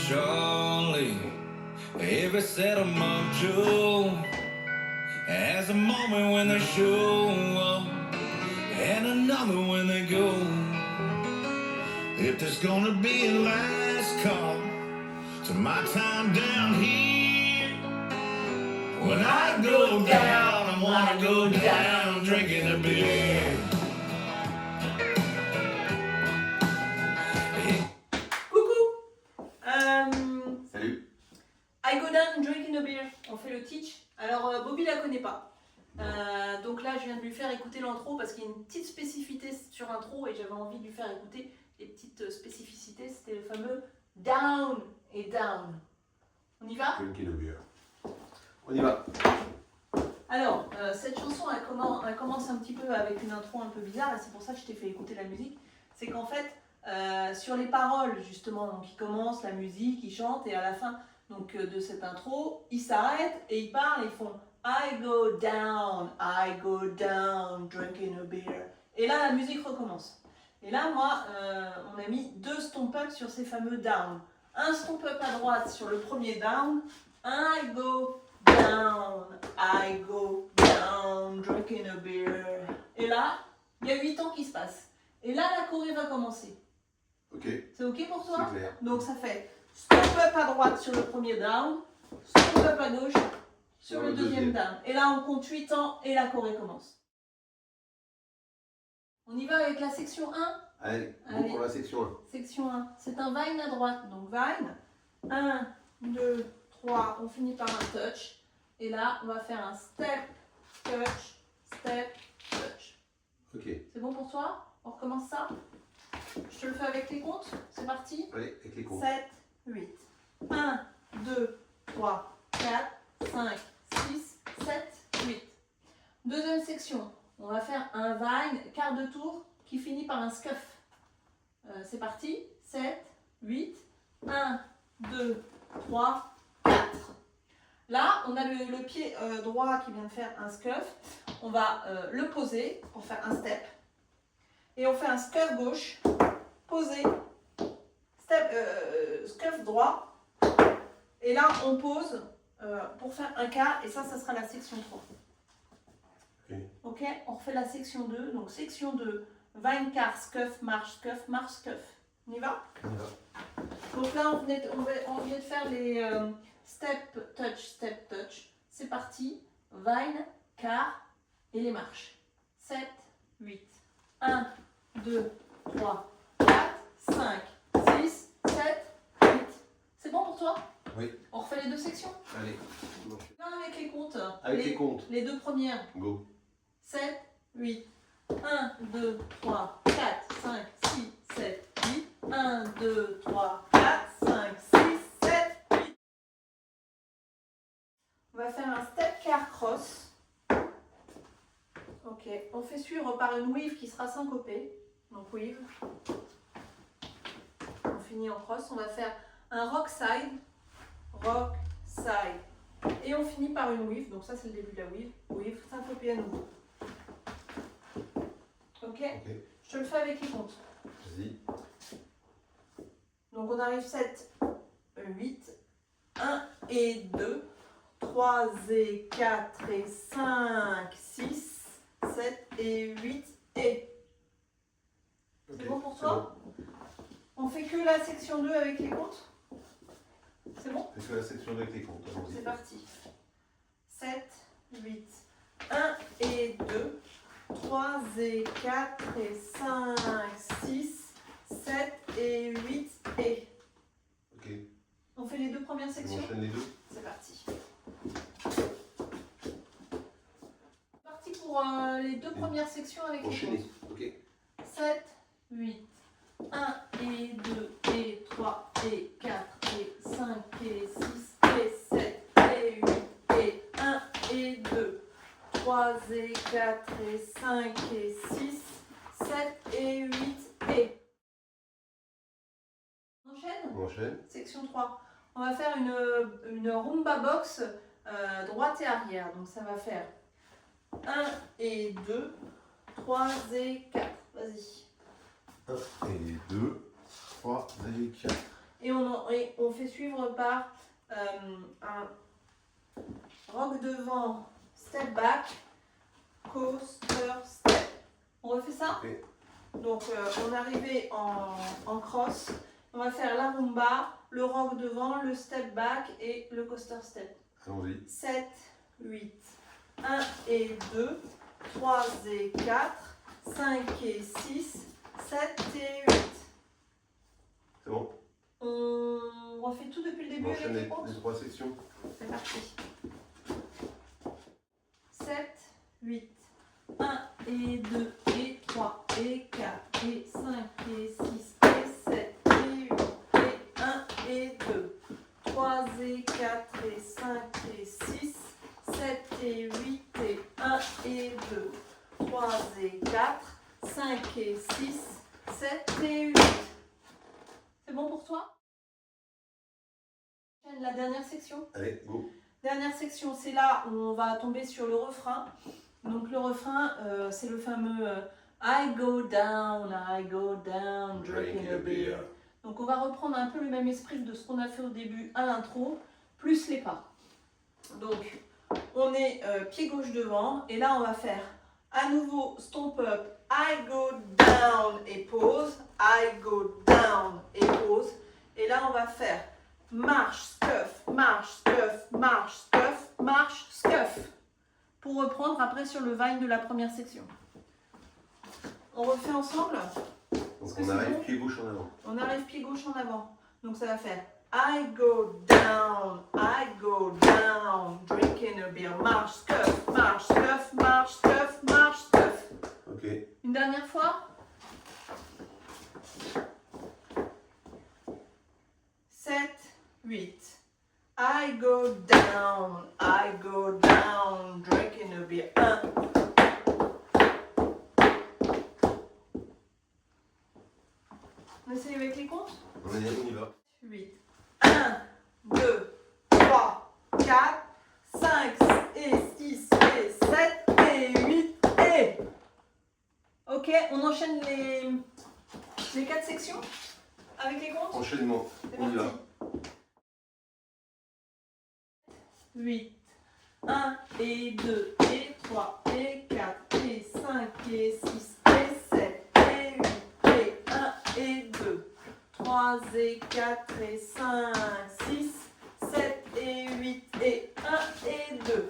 Charlie, every set of Mom Joe has a moment when they show up and another when they go. If there's gonna be a last call to my time down here, when I go down, I wanna go down drinking a beer. Salut. I go down drinking a beer. On fait le teach. Alors Bobby la connaît pas. Donc là je viens de lui faire écouter l'intro parce qu'il y a une petite spécificité sur l'intro et j'avais envie de lui faire écouter les petites spécificités. C'était le fameux down et down. On y va? Drinking a beer. On y va. Alors cette chanson elle commence un petit peu avec une intro un peu bizarre et c'est pour ça que je t'ai fait écouter la musique. C'est qu'en fait sur les paroles justement, donc il commence la musique, il chante et à la fin donc, de cette intro, ils s'arrêtent et ils parlent, ils font I go down, drinking a beer. Et là, la musique recommence. Et là, moi, on a mis 2 stomp up sur ces fameux down. Un stomp up à droite sur le premier down, I go down, drinking a beer. Et là, il y a 8 ans qui se passent. Et là, la choré va commencer. Ok. C'est ok pour toi? C'est clair. Donc ça fait stomp up à droite sur le premier down, stomp up à gauche sur le deuxième down. Et là on compte 8 ans et la choré commence. On y va avec la section 1. Allez, bon pour la section 1. Section 1, c'est un vine à droite. Donc vine, 1, 2, 3, on finit par un touch. Et là on va faire un step, touch, step, touch. Ok. C'est bon pour toi? On recommence ça? Je te le fais avec les comptes, c'est parti? Allez, avec les comptes. 7, 8. 1, 2, 3, 4, 5, 6, 7, 8. Deuxième section, on va faire un vine, quart de tour, qui finit par un scuff. C'est parti, 7, 8, 1, 2, 3, 4. Là, on a le pied droit qui vient de faire un scuff. On va le poser pour faire un step. Et on fait un scuff gauche, posé, step, scuff droit. Et là, on pose pour faire un quart. Et ça sera la section 3. Ok, on refait la section 2. Donc, section 2, vine, quart, scuff, marche, scuff, marche, scuff. On y va? On y va. Donc là, on vient de faire les step, touch. C'est parti. Vine, quart et les marches. 7, 8. 1, 2, 3, 4, 5, 6, 7, 8. C'est bon pour toi? Oui. On refait les 2 sections? Allez. Non, avec les comptes. Avec les comptes. Les 2 premières. Go. 7, 8. 1, 2, 3, 4, 5, 6, 7, 8. 1, 2, 3, 4, 5, 6, 7, 8. On va faire un step car cross. Ok, on fait suivre par une weave qui sera syncopée. Donc weave. On finit en cross. On va faire un rock side. Et on finit par une weave. Donc ça c'est le début de la weave. Weave, syncopée à nouveau. Ok, je te le fais avec les comptes. Vas-y. Donc on arrive 7, 8, 1 et 2, 3 et 4 et 5, 6, 7 et 8 et... C'est bon pour toi? On fait que la section 2 avec les comptes? C'est bon? C'est la section 2 avec les comptes. C'est parti. 7, 8, 1 et 2, 3 et 4 et 5, 6, 7 et 8 et... Ok. On fait les 2 premières sections? On enchaîne les 2. C'est parti. Parti pour les 2 premières sections avec les Enchaîner. comptes. Ok. 7, 8, 1 et 2 et 3 et 4 et 5 et 6 et 7 et 8 et 1 et 2, 3 et 4 et 5 et 6, 7 et 8 et... On enchaîne? On enchaîne. Section 3. On va faire une rumba box droite et arrière. Donc ça va faire 1 et 2, 3 et 4. Vas-y. 1 et 2, 3 et 4. Et on fait suivre repart. Un rock devant, step back, coaster, step. On refait ça? Ok. Donc on est arrivé en cross. On va faire la rumba, le rock devant, le step back et le coaster step. Allons-y. 7, 8, 1 et 2, 3 et 4, 5 et 6, 7 et 8. C'est bon. On refait tout depuis le début On avec enchaîne les comptes. les 3 sections. C'est parti. 7, 8, 1 et 2 et 3 et 4 et 5 et 6 et 7 et 8 et 1 et 2. 3 et 4 et 5 et 6, 7 et 8 et 1 et 2. 3 et 4, 5 et 6, 7 et 8. C'est bon pour toi? La dernière section. Allez, go. Dernière section, c'est là où on va tomber sur le refrain. Donc le refrain, c'est le fameux I go down, drinking a beer. Donc on va reprendre un peu le même esprit de ce qu'on a fait au début à l'intro, plus les pas. Donc on est pied gauche devant et là on va faire à nouveau stomp up, I go down et pause, I go down et pause. Et là on va faire marche, scuff, marche, scuff, marche, scuff, marche, scuff. Pour reprendre après sur le vine de la première section. On refait ensemble. Donc on arrive pied gauche en avant. On arrive pied gauche en avant. Donc ça va faire I go down, drinking a beer, marche, scuff, marche, scuff, marche, scuff, marche, scuff. Ok. Une dernière fois. 7, 8. I go down, drinking a beer. 1. On essaye avec les comptes? On y va. 8. 1, 2, 3, 4, 5 et 6 et 7 et 8 et... Ok, on enchaîne les 4 sections avec les comptes? Enchaînement. C'est On y va. parti. 8, 1 et 2 et 3 et 4 et 5 et 6 et 7 et 8 et 1 et 2. 3 et 4 et 5, 6, 7 et 8 et 1 et 2.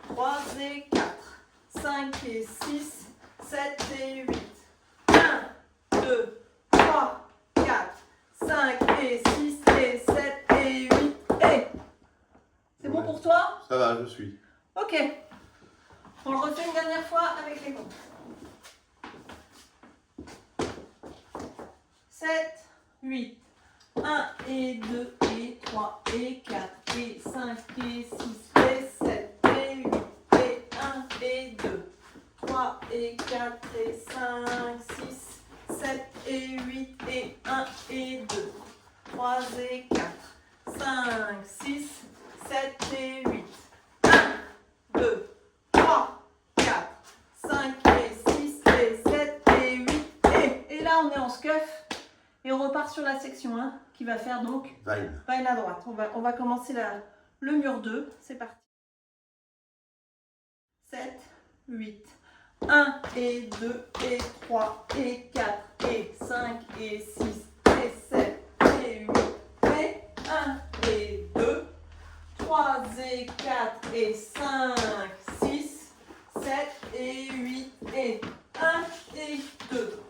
3 et 4, 5 et 6, 7 et 8. 1, 2, 3, 4, 5 et 6 et 7 et 8 et... C'est bon pour toi? Ça va, je suis. Ok. On le refait une dernière fois avec les comptes. 7, 8, 1 et 2 et 3 et 4 et 5 et 6 et 7 et 8 et 1 et 2. 3 et 4 et 5, 6, 7 et 8 et 1 et 2. 3 et 4, 5, 6, 7 et 8. 1, 2, 3, 4, 5 et 6 et 7 et 8 et là on est en scuff et on repart sur la section 1 qui va faire donc Vine. vine à droite. On va commencer le mur 2, c'est parti. 7, 8, 1 et 2 et 3 et 4 et 5 et 6 et 7 et 8 et 1 et 2. 3 et 4 et 5, 6, 7 et 8 et 1 et 2.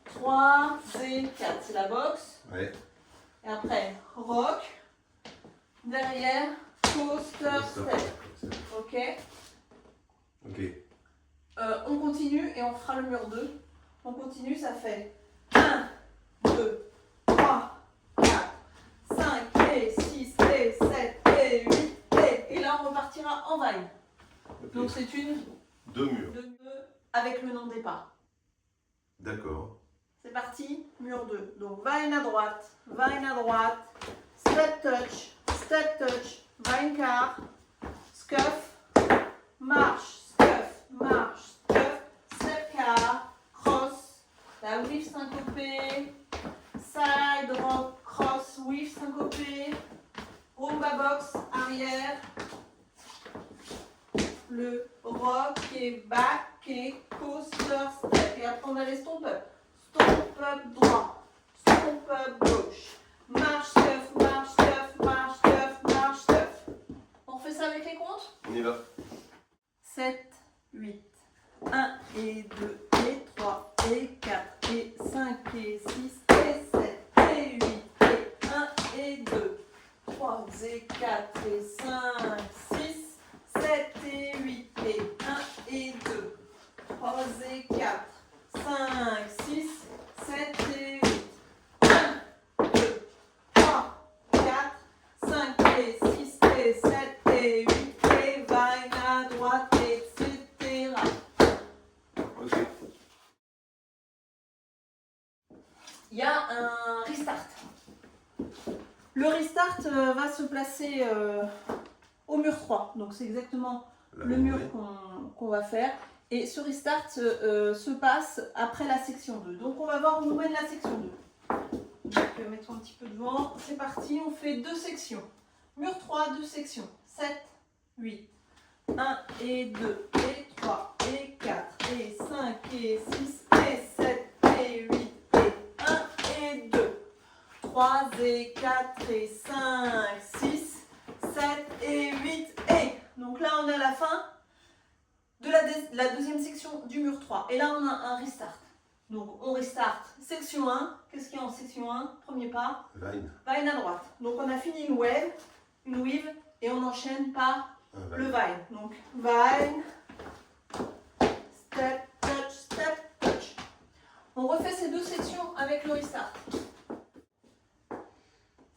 3 et 4, c'est la boxe. Ouais. Et après, rock. Derrière, coaster, step. Ok. Ok. On continue et on fera le mur 2. On continue, ça fait 1, 2, 3, 4, 5 et 6 et 7 et 8 et là on repartira en vine. Ok. Donc c'est une 2 murs. 2 avec le nom de départ. D'accord. C'est parti, mur 2. Donc vine à droite, step touch, vine car, scuff, marche, step car, cross, la whiff syncopée, side rock, cross, whiff syncopée, arrière, le rock et back et coaster step. Et après on a les stomp up. Stomp up droit, stomp up gauche. Marche stuff, marche stuff, marche stuff, marche stuff. On fait ça avec les comptes? On y va. 7, 8, 1 et 2 et 3 et 4 et 5 et 6 et 7 et 8 et 1 et 2, 3 et 4 et 5, 6, 7 et 8 et 1 et 2, 3 et 4, 5, 6, 7 et 8, 1, 2, 3, 4, 5 et 6 et 7 et 8 et vague à droite, etc. Ok. Il y a un restart. Le restart va se placer au mur 3. Donc c'est exactement le mur qu'on va faire. Et ce restart se passe après la section 2. Donc on va voir où nous mène la section 2. Donc mettons un petit peu devant. C'est parti, on fait 2 sections. Mur 3, 2 sections. 7, 8. 1 et 2 et 3 et 4 et 5 et 6 et 7 et 8 et 1 et 2. 3 et 4 et 5, 6, 7 et 8 et... Donc là on est à la fin de la deuxième section du mur 3. Et là on a un restart. Donc on restart section 1. Qu'est-ce qu'il y a en section 1? Premier pas. Vine. Vine à droite. Donc on a fini une weave et on enchaîne par le vine. Donc vine, step, touch, step, touch. On refait ces 2 sections avec le restart.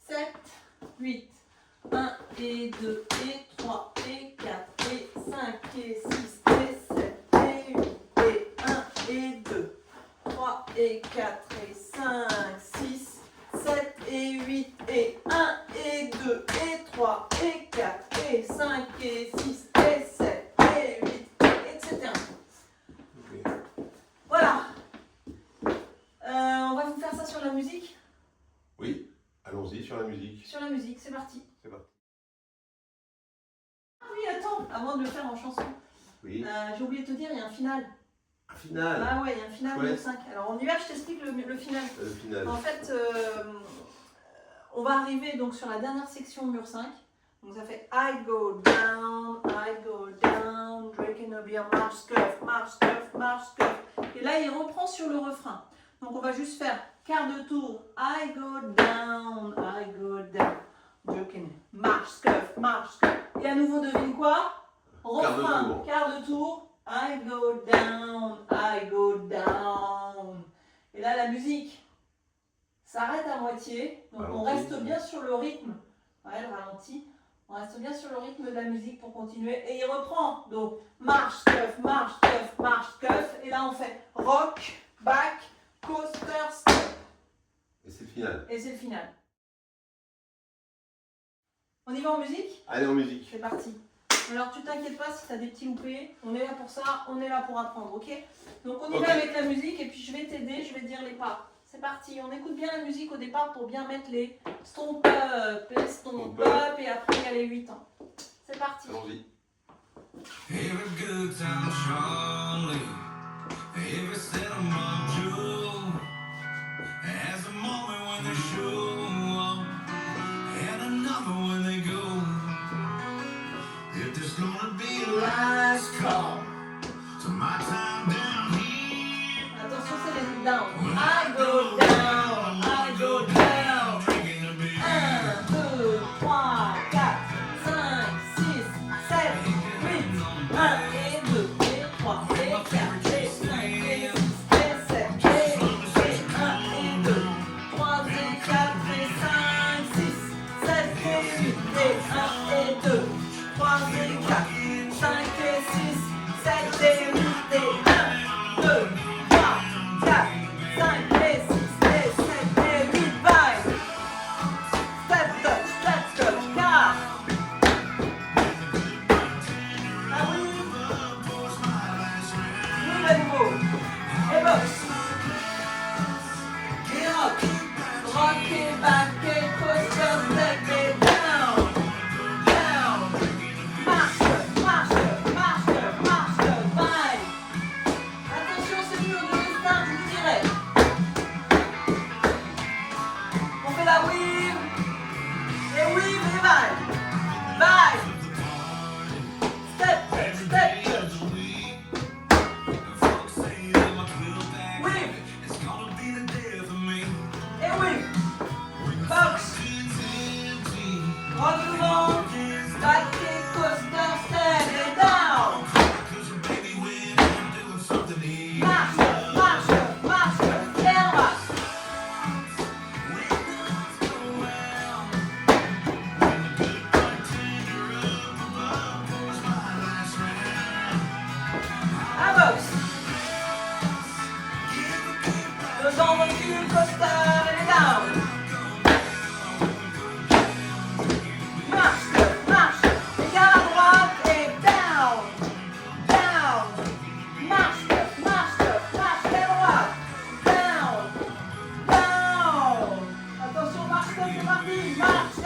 7, 8, 1 et 2 et 3 et 4 et 5 et 6 et 7 et 8 et 1 et 2, 3 et 4 et 5, 6, 7 et 8 et 1 et 2 et 3 et 4 et 5 et 6 et 7 et 8, etc. Ok. Voilà. On va vous faire ça sur la musique. Oui, allons-y sur la musique. Sur la musique, c'est parti. C'est parti. Ah oui, attends, avant de le faire en chanson, Oui. j'ai oublié de te dire, il y a un final. Un final. Ah ouais, il y a un final Ouais. de 5. Alors on y va, je t'explique le final. Le final. En fait, on va arriver donc sur la dernière section mur 5. Donc ça fait I go down, drinking a beer, march, scuff, march, scuff, march, scuff. Et là, il reprend sur le refrain. Donc on va juste faire quart de tour. I go down, drinking, march, scuff, march, scuff. Et à nouveau, devine quoi? Refrain, quart de tour. I go down. Et là, la musique s'arrête à moitié. Donc on reste bien sur le rythme. Ouais, le ralenti. On reste bien sur le rythme de la musique pour continuer. Et il reprend. Donc marche, scuff, marche, scuff, marche, scuff. Et là, on fait rock, back, coaster, step. Et c'est le final. Et c'est le final. On y va en musique? Allez en musique. C'est parti. Alors tu t'inquiètes pas si tu as des petits loupés, on est là pour ça, on est là pour apprendre, ok? Donc on y va avec la musique et puis je vais t'aider, je vais te dire les pas. C'est parti, on écoute bien la musique au départ pour bien mettre les stomp up, les stomp up et après il y a les 8 ans. C'est parti. Allons-y. Every good time Charlie, every sentimental jewel has a moment when they show up and another when they go. If there's gonna be a last call to my time down here, Attention, c'est les down. I go down, drinking a beer. 1, 2, 3, 4, 5, 6, 7, 8, 1 et 2 et 3 et 4 et 5 et 6 et 7 et 8 et 1 et 2, 3 et 4 et 5, 6, 7 et 8 et 1 et 2, 3 et 4, 5 et 6, 7 et 8 et 1, 2, 3, 4, 5 et 6 et 7 et 8, bye! Step touch, car! Ah oui! Oui, à nouveau! Et box! Et rock! Rock et back et coaster, step et down! Down! vague. Vague. Step, step. Whip. Et whip. Box. Droit devant. Back kick, coaster, step et down. Marche, marche, marche. Et droite. Un box. Devant, recule, coaster et down. Marche, marche. Écart à droite et down. Down. Marche, marche, marche et droite. Down. Down. Attention, marche, c'est parti. Marche